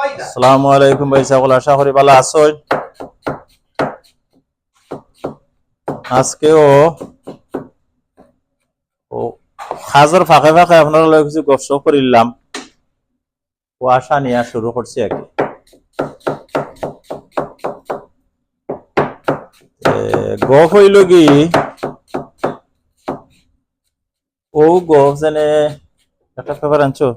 আসসালামু আলাইকুম ভাই সকল, আশা করি ভালো আছো। আজকেও হাজার ফাঁকে ফাঁকে আপনারা লগে কিছু গপসপ করিলাম, ও আশা নিয়ে শুরু করছি আর কি। গপ হইল কি, ও গপ যেনে একটা পেপার আনছো,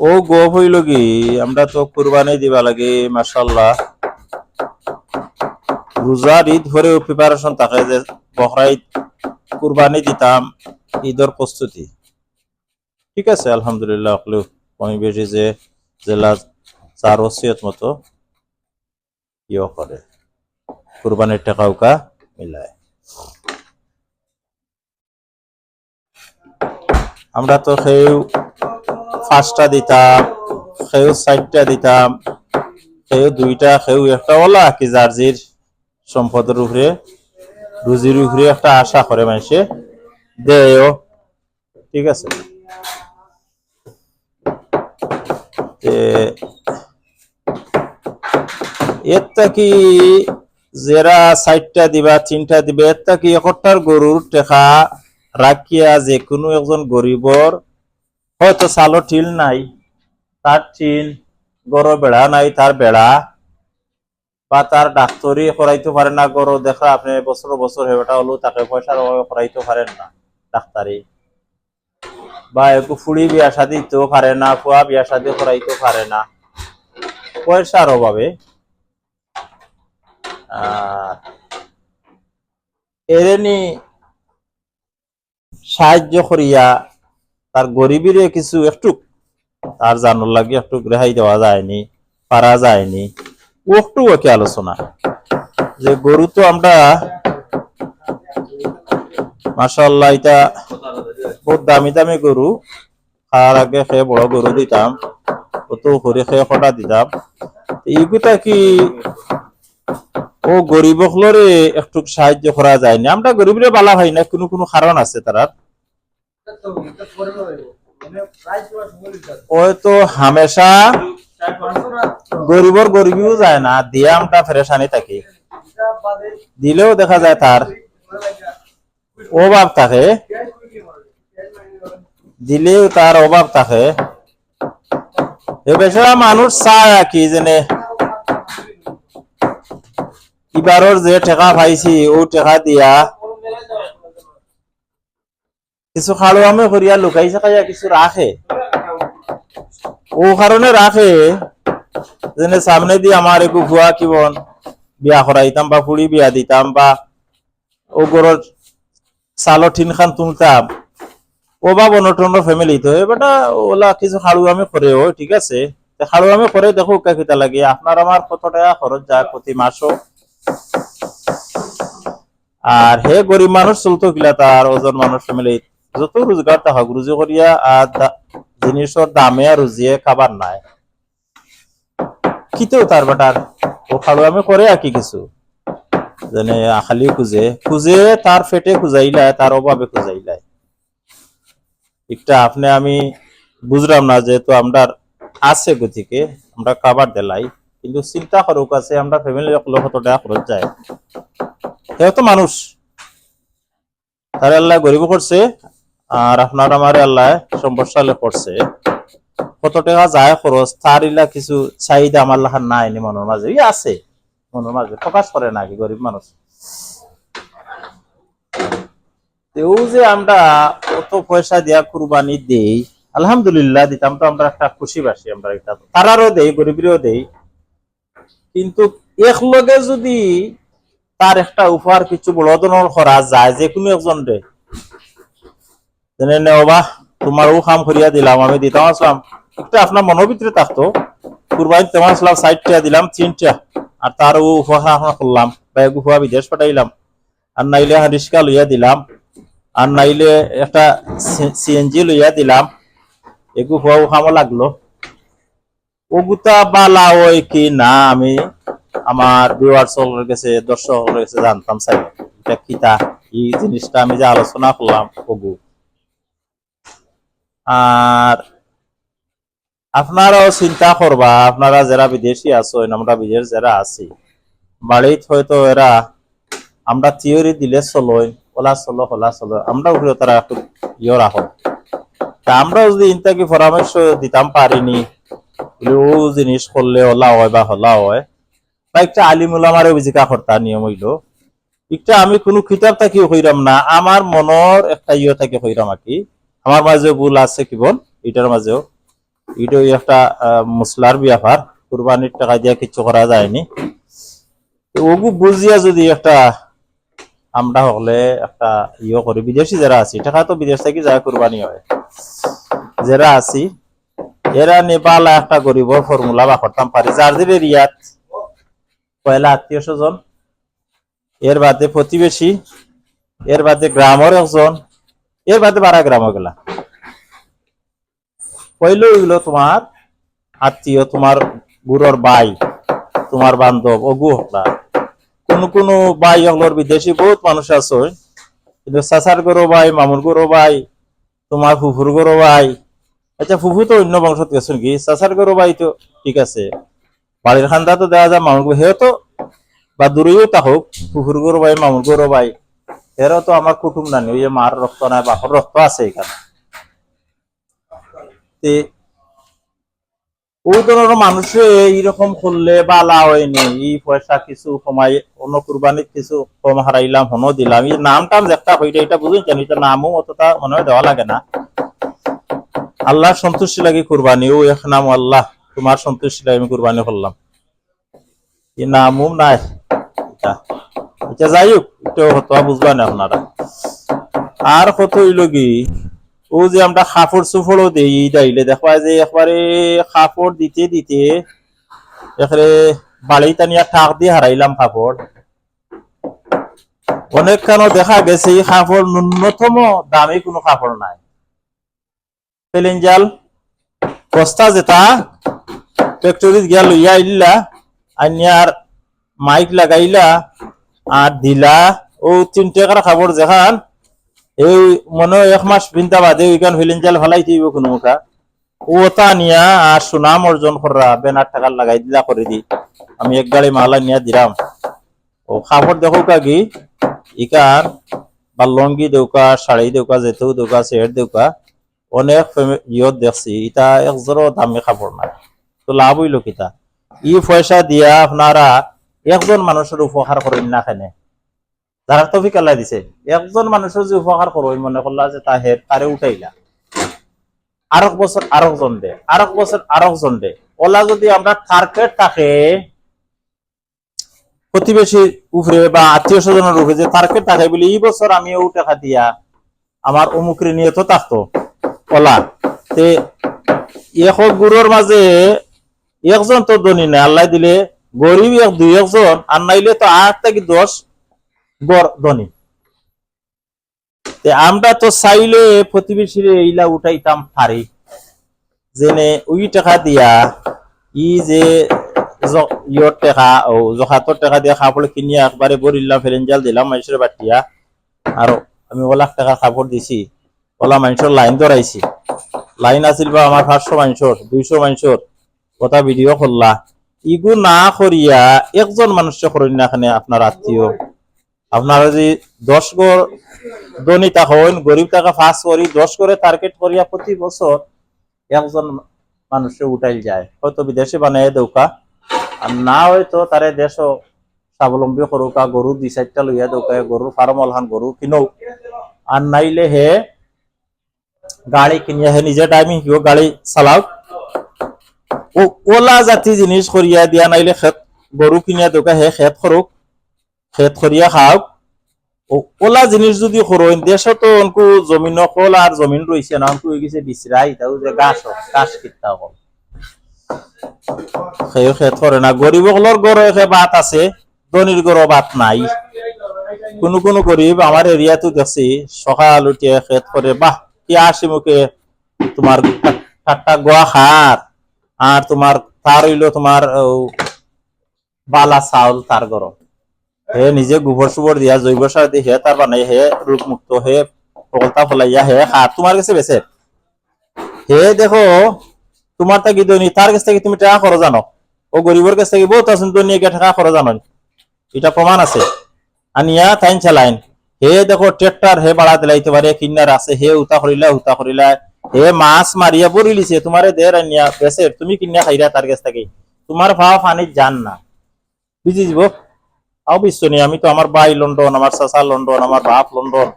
ও গপ হইল কি, আমরা তো কুরবানি দিবা লাগে মাশাআল্লাহ। রোজার ঈদ ধরে প্রিপারেশন থাকে যে বকরা ঈদ কুরবানি দিতাম, ঈদের প্রস্তুতি ঠিক আছে আলহামদুলিল্লাহ। কমি বেশি যে জেলা চার ওসিয়ত মতো ইয়ে করে কুরবানির টাকা উকা মিলায়। আমরা তো সেও 5টা দিতাম, সেও 4টা দিতাম, সেও 2টা, সেও একটা, ওলা কি জার্জির সম্পদের উপরে রুজির উপরে একটা আশা করে মানুষে দেয়ও ঠিক আছে। এরটা কি যারা 4টা দিবা 3টা দিবে, এরটা কি একটার গরুর টেকা রাখিয়া যে কোনো একজন গরিবর হয়তো চালো ঠিল নাই, তার ঠিল, গরু বেড়া নাই তার বেড়া, বা তার ডাক্তারি করাইতে পারে না, গরু দেখা আপনি বছর বছর হেবেটা হলো তাকে পয়সার অভাবে করাইতে পারেন না ডাক্তারি, বা একটু ফুড়ি বিয়া শাদি দিতেও পারে না, ফুয়া বিয়া শাদি করাইতে পারে না পয়সার অভাবে। এরেনি সাহায্য করিয়া তার গরিবের কিছু একটু তার জানার লাগে একটু রেহাই দেওয়া যায়নি, পারা যায়নি, একটু ওকে আলোচনা যে গরু তো আমরা মাশাআল্লাহ এটা বহুত দামি দামি গরু, খাওয়ার আগে খেয়ে বড় গরু দিতাম, কত করে খেয়ে কটা দিতাম, এইগুলা কি ও গরিব হলরে একটু সাহায্য করা যায়নি? আমরা গরিবরে বালা হয় না, কোনো কোনো কারণ আছে তারা, ওই তো হামেশা গরিবর গরিবিও যায় না, দিয়ে আমরা ফেরেশানি থাকি, দিলেও দেখা যায় তার অভাব থাকে, দিলেও তার অভাব থাকে। বেচারা মানুষ চায় কি যেনে এবারের যে টাকা পাইছি ও টাকা দিয়া কিছু খালো আমি করিয়া লুকাই চাকাইয়া কিছু রাখে, ও কারণে রাখে যেনে সামনে দিয়ে আমার একটু ভুয়া কিবন বিয়া করাইতাম বা ফুড়ি বিয়া দিতাম, বা ও গরর চালো ঠিন খান তুলতাম, ও বা বনটন ফ্যামিলি তো এবারটা ওলা কিছু খাড়ু আমি করে, ও ঠিক আছে খাড়ু আমি করে দেখো কিতা লাগে, আপনার আমার কত টাকা খরচ যায় প্রতি মাসও, আর হে গরিব মানুষ চলতো কিলা, তার ওজন মানুষ ফ্যামিলি যত রোজগার তা হোক রুজি করিয়া আর জিনিসের দামে রুজিয়ে খাবার নাই, কিতেও তার বেটার ও খাড়ু আমি করে আর কি কিছু যেনে খালি খুঁজে খুঁজে তার ফেটে খুঁজাইলায়, তার অভাবে খুঁজাইলায়। একটা আপনি আমি বুঝলাম না, যেহেতু আমরা আছে গতিকে আমরা খাবার দেলাই, কিন্তু চিন্তা করুক আছে আমরা ফ্যামিলি কত টাকা খরচ যায়, তো মানুষ তার আল্লাহ গরিব করছে, আর আপনার আমার আল্লাহ সম্পদশালী করছে, কত টাকা যায় খরচ তার ইলা কিছু চাহিদা আমার লাহার নাই নি মনের মাঝে, আছে মনের মাঝে প্রকাশ করে নাকি গরিব মানুষ। তেও যে আমরা কত পয়সা দিয়া কুরবানি দেই, আলহামদুলিল্লাহ দিতাম তো আমরা একটা খুশিবাসী, আমরা এটা তারারও দেই গরিবেরও দেই, কিন্তু এক লগে যদি তার একটা উপহার কিছু বড় ধরনের করা যায় যে কোনো একজন রে, নেওবা তোমারও কাম করিয়া দিলাম, আমি দিতাম আসলাম একটা আপনার মনের ভিতরে থাকতো কুরবানি তেমন আসলাম 4টা দিলাম 3টা, আর তার ও উপহার করলাম, বা এক উপহার বিদেশ পাঠাইলাম, আর নাইলে রিস্কা লইয়া দিলাম, আর নাইলে একটা সিএনজি লইয়া দিলাম, এগু হওয়া খামো লাগলো, ওগুতা বালা ওই কি না আমি আমার ভিউয়ার্স গেছে দর্শক গেছে জানতাম চাই এটা কিতা এই জিনিসটা আমি যে আলোচনা করলাম ওগু। আর আপনারাও চিন্তা করবা, আপনারা যারা বিদেশি আছো, আমরা বিদেশ যারা আছি, বাড়িত হয়তো এরা আমরা থিওরি দিলে চলই, ওলা চলো হলা চলো, আমরা উপরে তারা একটু ইয়ে রাখো। তা আমরা যদি ইনতাকে পরামর্শ দিতাম পারিনি, ও জিনিস করলে ওলা হয় বা হলা হয়, বা একটা আলিমুলামারে জিকা কর্তা নিয়ম হইল, একটা আমি কোনো কিতাব থাকিও কইরাম না, আমার মনের একটা ইয়ে থাকে কইরাম আর কি। আমার মাঝে ভুল আছে কিবন, এটার মাঝেও এটা একটা মশলার ব্যাপার, কুরবানির টাকা দিয়ে কিছু করা যায়নি। ওগু বুঝিয়া যদি একটা আমরা হলে একটা ইয়ে করি, বিদেশি যারা আছি, টাকা তো বিদেশ থেকে যায় কুরবানি হয়, যারা আছি এরা নেপাল একটা গরিবর ফর্মুলা বা করতাম পারি, যার দিবে রিয়াত পয়লা আত্মীয় স্বজন, এর বাদে প্রতিবেশী, এর বাদে গ্রামের একজন, এর বাদে 12 গ্রাম গেলা পয়লো এগুলো তোমার আত্মীয়, তোমার গুরুর ভাই, তোমার বান্ধব অগু হকলা। কোন ভাই হকলোর বিদেশি বহুত মানুষ আছে, কিন্তু চাচার গরো ভাই, মামুর গরো ভাই, তোমার ফুফুর গরো ভাই, আচ্ছা ফুফু তো অন্য বংশত গেছেন কি, চাচার গরো ভাই তো ঠিক আছে, বাড়ির খান্দা তো দেওয়া যায়, মামুর হেও তো বা দূরেও তা হোক, ফুফুর গরো ভাই, মামুর গরো ভাই, এরাও তো আমার কুটুম নানি, ওই যে মার রক্ত নাই বাপর রক্ত আছে এখানে। ওই ধরনের মানুষে এইরকম করলে বালা হয়নি, এই পয়সা কিছু কমাই অন্য কুরবানির কিছু কম হারাইলাম, হনো দিলাম, এই নাম টাম একটা হইলে এটা বুঝেছেন, এটা নামও অতটা মনে হয় দেওয়া লাগে না। আল্লাহ সন্তুষ্টি লাগে কুরবানি, ও এক নাম আল্লাহ, তোমার সন্তুষ্টি লাগে আমি কুরবানি করলাম, এই নামও নাই এটা। এটা যাই হোক, এটাও হতো বুঝবা না আপনারা। আর কত হইল কি, ও যে আমরা কাপড় চোপড়ও দিই দাইলে দেখবা যে একবারে কাপড় দিতে দিতে এখানে বাড়ি টানিয়া ঠাক দিয়ে হারাইলাম কাপড়। অনেক কেন দেখা গেছে এই কাপড় ন্যূনতম দামে কোনো কাপড় নাই। পেলেঞ্জাল বস্তা যেটা ফ্যাক্টরিত গিয়া লইয়া আইলা, আইনিয়ার মাইক লাগাইলা আর দিলা, ও 3 টাকার কাপড় যেখান এই মনে হয় 1 মাস পিন্তা বাদে ওইখান ফিলিঞ্জাল ফেলাই দিব কোনো মুখা, ওটা নিয়া আর সুনাম অর্জন করা বেনার টাকা লাগাই দিলা করে দি, আমি এক গাড়ি মালা নিয়ে দিলাম। ও কাপড় দেখো কাকি ইকান বা লঙ্গি দেউকা, শাড়ি দেউকা, যেতেও দেউকা, সেট দেউকা, অনেক ইয়ত দেখছি, এটা একজোরও দামি কাপড় না, তো লাভ হইল কিতা। ই পয়সা দিয়া আপনারা একজন মানুষের উপকার করেন না, কেনে যারা তফিক আল্লাহ দিছে, একজন মানুষের যে উপকার করো মনে করলা যে তারে উঠাইলা, আরেক বছর আরেকজন দে, আরেক বছর আরেকজন দে, ওলা যদি আমরা টার্গেট থাকে প্রতিবেশীর উপরে বা আত্মীয় স্বজনের উপরে, যে টার্গেট থাকে বলে এই বছর আমি ও টাকা দিয়া আমার অমুকরে নিয়ে তো থাকতো ওলা, তে এখন গুরুর মাঝে একজন তো ধনী না, আল্লাহ দিলে গরিব 1-2 জন, আর নাইলে তো 8 থেকে 10 গড় ধনী। আমরা তো চাইলে প্রতিবেশীর এইলা উঠাইতাম পারি, যেনে ওই টাকা দিয়া ই যে ইয়র টাকা ও জখাতর টাকা দিয়া কাপড় কিনিয়া একবারে বরিলাম, ফেরেঞ্জাল দিলাম মানুষের বাটিয়া, আর আমি 1 লাখ টাকা কাপড় দিছি, ওলা মানুষের লাইন ধরাইছি, লাইন আছিল বা আমার 500 মানুষের 200 মানুষের কথা ভিডিও করলা, ইগু না করিয়া একজন মানুষকে করেন না, এখানে আপনার আত্মীয়, আপনারা যদি 10 গড় ধনী তখন গরিব টাকা 5 করি 10 করে টার্গেট করিয়া প্রতি বছর একজন মানুষে উঠাইল যায়, হয়তো বিদেশে বানাই দৌকা, আর না হয়তো তারে দেশ স্বাবলম্বী করুকা, গরু 2-4টা লইয়া দৌকা, গরুর ফার্ম অলহান গরু কিনো, আর নাইলে হে গাড়ি কিনিয়া হে নিজে টাইমিং হিও গাড়ি চালাও, ও ওলা জাতি জিনিস করিয়া দিয়া, নাইলে খেত গরু কিনিয়া দৌকা হে খেত করুক, খেত করিয়া খাওক, ওলা জিনিস যদি করেন দেশ তো অনকু জমিন কল আর জমিন রয়েছে না, অনকু গেছে বিচরাই তাও যে গাছ কিতা হল সেই খেত করে না। গরিব হলর গড়ে বাত আছে, ধনির গড় বাত নাই। কোন গরিব আমার এরিয়াতে দেখছি সকাল উঠিয়ে খেত করে, বাহ কি আসি মুখে তোমার ঠাট্টা গোয়া খার, আর তোমার তার হইলো তোমার বালা চাউল তার গরম, হে নিজে গোবর সুবর দিয়া জৈব সার দিয়ে হে তার বানাই, হে রোগ মুক্ত, হে ফলতা ফলাইয়া হে খার তোমার কাছে বেছে, হে দেখো তোমার থাকি ধনী তার কাছ থেকে তুমি টাকা খরচ জানো, ও গরিবের কাছ থেকে বহুত আছেন ধনী টাকা খরচ জানো, এটা প্রমাণ আছে। আনিয়া তাইন চালাইন হে দেখো ট্রেক্টর হে বাড়া দিলাইতে পারে কিনার আছে হে উতা করিলা হে মাছ মারিয়া বড়ি লিছে তোমারে দের আনিয়া বেসে তুমি কিনা খাইরা তার কাছ থেকে, তোমার ভাও পানি জান না বুঝি যাব। অবশ্য নেই, আমি তো আমার ভাই লন্ডন, আমার চাচা লন্ডন, আমার বাপ লন্ডন,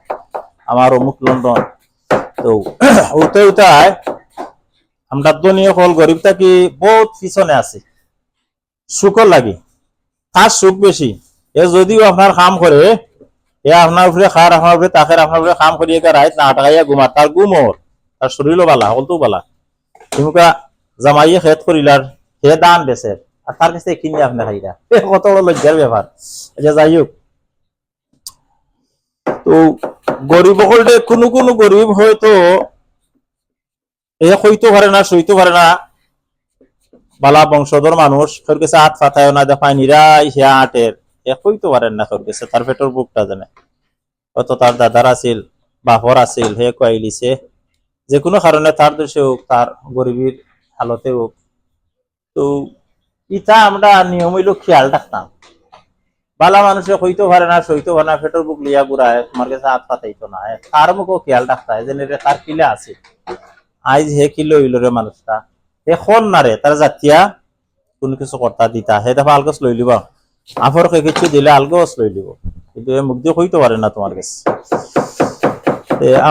আমার অমুক লন্ডন, তো উঠে উঠায় আমরা দুনিয়া হল গরিব থাকি বহুত পিছনে আছে সুখর লাগে, তার সুখ বেশি। এ যদিও আপনার কাম করে এ আপনার উপরে খার আপনার উপরে তাকের আপনার উপরে কাম করিয়ে রাইত না আটাইয়া ঘুমা তার ঘুমর তার শরীরও বালা হলতেও বালা, তুমি জামাইয়ে খেত করিলার হে দান বেচের আর তার কাছে কিনে আপনি খাইরা কত বড় লজ্জার ব্যাপার। আচ্ছা যাই হোক, তো গরিব হলে কোনো গরিব হয়তো এ কইতে পারে না সইতে পারে না, বালা বংশধর মানুষ তোর কাছে হাত ফাতায় না দেখায় নিরাই সে আটের এ কইতে পারেন না তোর কাছে, তার পেটের বুকটা জানে। হয়তো তার দাদার আছিল বাপর আছিল হে কয়াইলিছে যে কোনো কারণে তার দেশে হোক তার গরিবের হালতে হোক, তো ইটা আমরা নিয়ম হইল খেয়াল রাখতাম। বালা মানুষে কইতে পারে না সইতে পারে না পেটের বুক লিয়া ঘুরায় তোমার কাছে হাত পাতাইতো না, তার মুখও খেয়াল রাখতে হয় যে তার কিলে আছে আইজ হে কিলো হইল রে মানুষটা হে খন না রে তার জাতিয়া কোন কিছু কর্তা দিতা হে দেখা আলগস লই লিব আফর কিছু দিলে আলগস লই লিব, কিন্তু এ মুখ দিয়ে কইতে পারে না তোমার কাছে।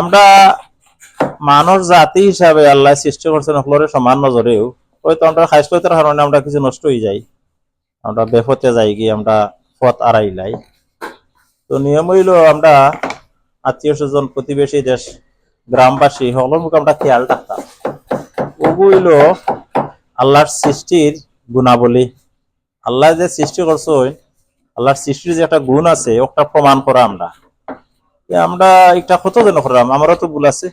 আমরা মানুষ জাতি হিসাবে আল্লাহ সৃষ্টি করছেন সকলের সমান নজরেও হয়তো আমরা খাইসলতার কারণে আমরা কিছু নষ্ট হয়ে যাই, আমরা বেফতে যাই গিয়ে আমরা পথ আড়াইলাই। তো নিয়ম হইল আমরা আত্মীয় স্বজন প্রতিবেশী দেশ গ্রামবাসী সকলের মুখে আমরা খেয়াল রাখতাম। ওগুলো আল্লাহর সৃষ্টির গুণাবলী, আল্লাহ যে সৃষ্টি করছেন আল্লাহর সৃষ্টির যে একটা গুণ আছে ওটা প্রমাণ করা আমরা আমরা একটা কত যেন করলাম আমারও তো ভুল আছে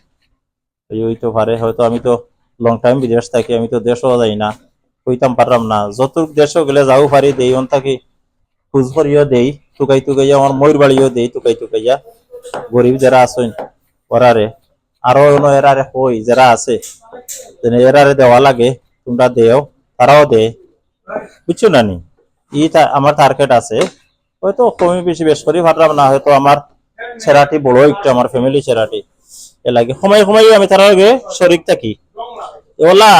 হইতে পারে, হয়তো আমি তো লং টাইম বিদেশ থাকি আমি তো দেশও যাই না হইতাম পারলাম না, যত দেশও গেলে যাও পারি দেই অন থাকি খোঁজ করিও দেই টুকাইয়া আমার ময়ূর বাড়িও দেই টুকাইয়া গরিব যারা আছেন ওরারে আরো এরারে হই যারা আছে এরারে দেওয়া লাগে তোমরা দেও তারাও দে বুঝছো না নি। আমার টার্গেট আছে হয়তো কমই বেশি বেশ করি ভাবলাম না, হয়তো আমার ছেড়াটি বড় একটু আমার ফ্যামিলি ছেড়াটি এ লাগে সময় আমি তার আগে শরিক থাকি ওলা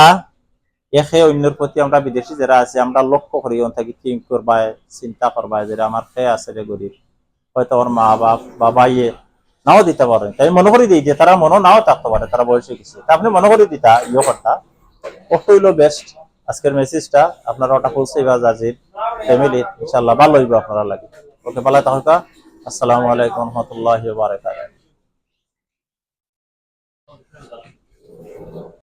একে অন্যের প্রতি আমরা বিদেশি যারা আছে আমরা লক্ষ্য করি থাকি থিঙ্ক করবা চিন্তা করবা যে আমার খেয়ে আছে রে গরিব, হয়তো আমার মা বাপ বাবা ইয়ে নাও দিতে পারে তাই মনে করি দিই যে তারা মনে নাও থাকতে পারে তারা বয়সে কিছু তা আপনি মনে করি দিতা ইয়ে করতা ও হইলো বেস্ট। আজকের মেসেজটা আপনারা ওটা পৌঁছে বা জাজির ফ্যামিলি ইনশাআল্লাহ ভালো হইব আপনারা লাগে। ওকে ভালো থাকা, আসসালামু আলাইকুম রহমতুল্লাহি ওয়া বারাকাতুহু।